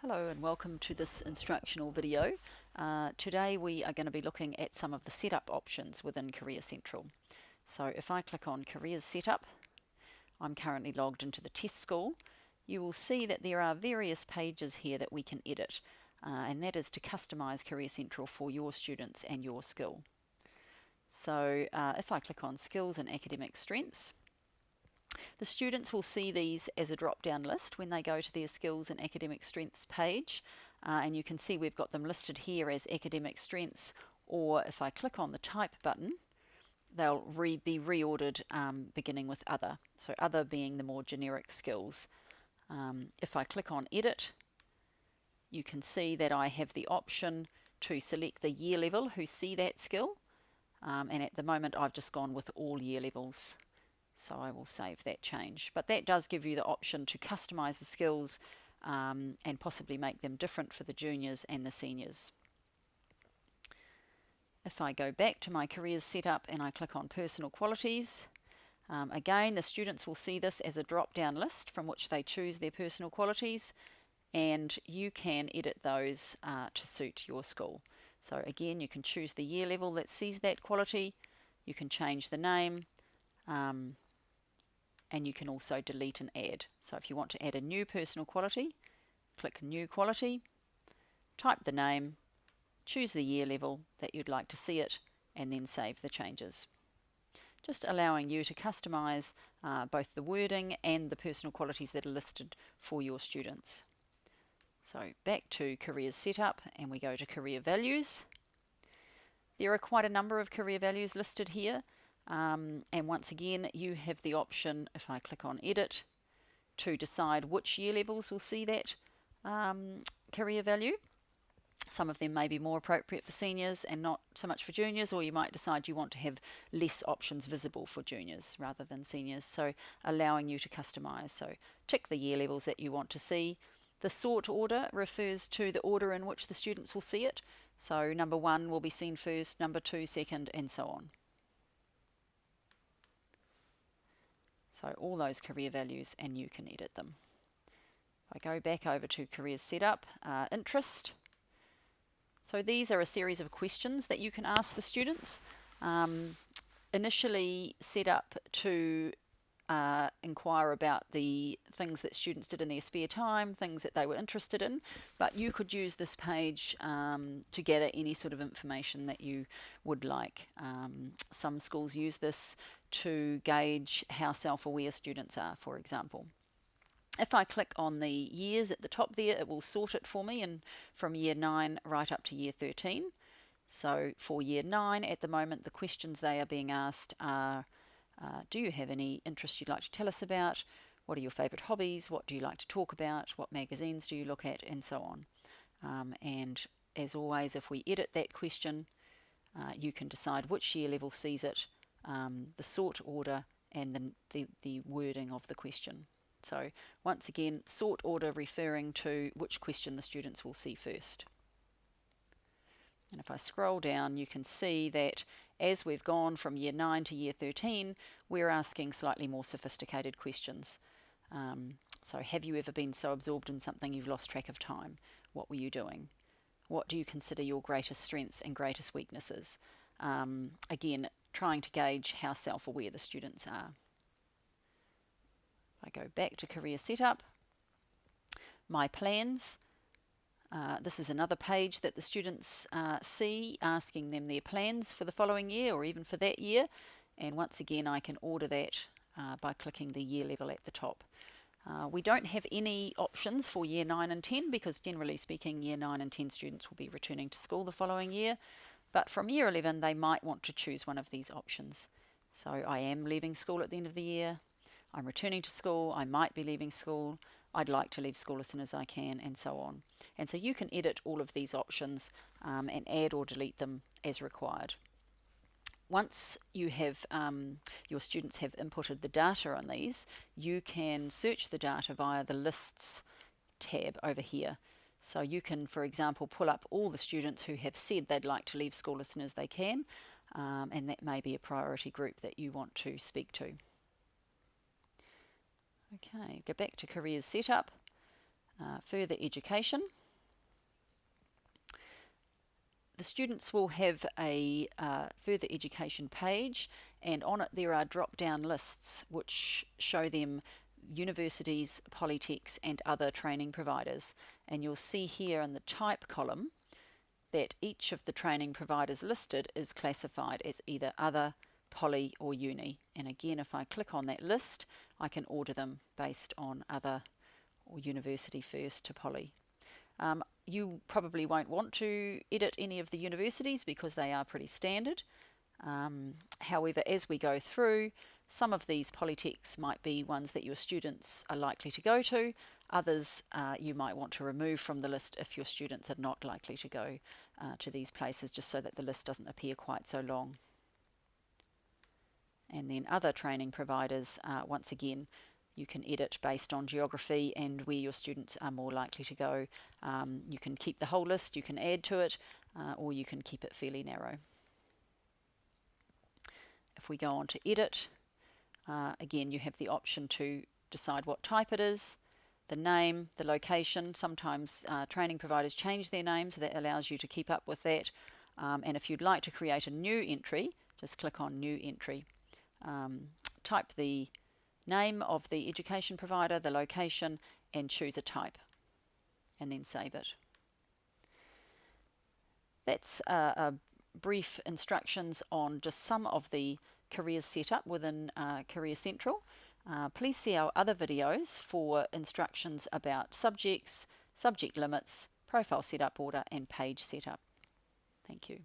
Hello and welcome to this instructional video. Today we are going to be looking at some of the setup options within Career Central. So if I click on Careers Setup, I'm currently logged into the test school. You will see that there are various pages here that we can edit, and that is to customize Career Central for your students and your school. So if I click on Skills and Academic Strengths, the students will see these as a drop-down list when they go to their Skills and Academic Strengths page, and you can see we've got them listed here as Academic Strengths, or if I click on the Type button, they'll be reordered beginning with Other, so Other being the more generic skills. If I click on Edit, you can see that I have the option to select the year level who see that skill, and at the moment I've just gone with all year levels. So I will save that change. But that does give you the option to customize the skills and possibly make them different for the juniors and the seniors. If I go back to my careers setup and I click on personal qualities, again the students will see this as a drop-down list from which they choose their personal qualities, and you can edit those to suit your school. So again, you can choose the year level that sees that quality, you can change the name, and you can also delete and add. So if you want to add a new personal quality, click New Quality, type the name, choose the year level that you'd like to see it, and then save the changes. Just allowing you to customize both the wording and the personal qualities that are listed for your students. So back to Careers Setup, and we go to Career Values. There are quite a number of career values listed here. And once again, you have the option, if I click on Edit, to decide which year levels will see that career value. Some of them may be more appropriate for seniors and not so much for juniors, or you might decide you want to have less options visible for juniors rather than seniors, so allowing you to customize. So tick the year levels that you want to see. The sort order refers to the order in which the students will see it. So number 1 will be seen first, number 2 second, and so on. So all those career values, and you can edit them. If I go back over to Careers Setup, Interest. So these are a series of questions that you can ask the students. Initially set up to inquire about the things that students did in their spare time, things that they were interested in, but you could use this page to gather any sort of information that you would like. Some schools use this to gauge how self-aware students are, for example. If I click on the years at the top there, it will sort it for me, and from year 9 right up to year 13. So for year 9 at the moment, the questions they are being asked are, do you have any interests you'd like to tell us about? What are your favourite hobbies? What do you like to talk about? What magazines do you look at? And so on. And as always, if we edit that question, you can decide which year level sees it, the sort order, and the wording of the question. So once again, sort order referring to which question the students will see first. And if I scroll down, you can see that as we've gone from year 9 to year 13, we're asking slightly more sophisticated questions. So have you ever been so absorbed in something you've lost track of time? What were you doing? What do you consider your greatest strengths and greatest weaknesses? Again, trying to gauge how self-aware the students are. If I go back to Career Setup, My Plans. This is another page that the students see, asking them their plans for the following year or even for that year. And once again, I can order that by clicking the year level at the top. We don't have any options for year 9 and 10 because generally speaking, year 9 and 10 students will be returning to school the following year. But from year 11, they might want to choose one of these options. So I am leaving school at the end of the year. I'm returning to school. I might be leaving school. I'd like to leave school as soon as I can, and so on. And so you can edit all of these options and add or delete them as required. Once you have your students have inputted the data on these, you can search the data via the Lists tab over here. So you can, for example, pull up all the students who have said they'd like to leave school as soon as they can, and that may be a priority group that you want to speak to. Okay, go back to Careers Setup. further education. The students will have a further education page, and on it there are drop-down lists which show them universities, polytechs and other training providers. And you'll see here in the type column that each of the training providers listed is classified as either other, poly or uni. And again, if I click on that list, I can order them based on other or university first to poly. You probably won't want to edit any of the universities because they are pretty standard. However, as we go through, some of these polytechs might be ones that your students are likely to go to. Others you might want to remove from the list if your students are not likely to go to these places, just so that the list doesn't appear quite so long. And then other training providers, once again, you can edit based on geography and where your students are more likely to go. You can keep the whole list, you can add to it, or you can keep it fairly narrow. If we go on to edit, again you have the option to decide what type it is, the name, the location. Sometimes training providers change their names, so that allows you to keep up with that. And if you'd like to create a new entry, just click on New Entry. Type the name of the education provider, the location, and choose a type, and then save it. That's brief instructions on just some of the careers setup within Career Central. Please see our other videos for instructions about subjects, subject limits, profile setup order, and page setup. Thank you.